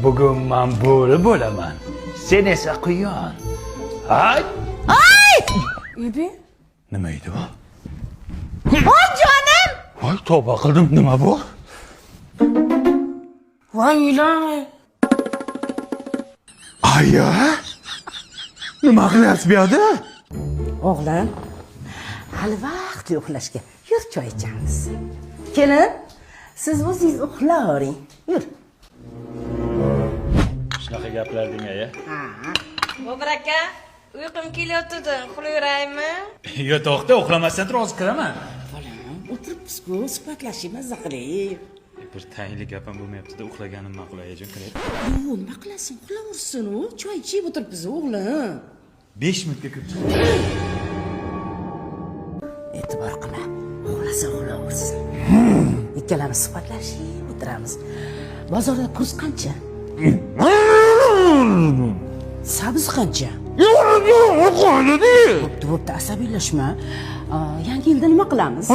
bugun men bo'ri bo'laman. Sen esa quyon. Ay! Ibi? Nima edi bu? Voy jonim! Voy, tavba qildim, nima bu? Voy ilohi! Aya! Nima qilyapsiz bu yerda? O'g'lim, hali vaqt uxlashga. Yur choy ichamiz. Kelin, siz o'zingiz uxlavering. Yur. Shunaqa gaplarding aya. Bobur aka, uyqum kelyotdi. Uxlayveraymi? Yo, to'xta, uxlamasdan turib hozir kiraman. Bolam, o'tiribsiz-ku, suhbatlashib, mazza qiling. Bir tayinli gapim bo'lmayapti-da, uxlaganim ma'qul ayajon, kirib. Yo'q, nima qilasan? Uxlaversin u. Choy ichib o'tiribsiz, o'g'lim. 5 minutga kirib chiqdim. E'tibor qilma. Uxlasa uxlaversin. Ikkalamiz suhbatlashib o'tiramiz. Bozorda kurs qancha? Sabz qancha? Bo'pti, asabiylashma. Yangi yilda nima qilamiz?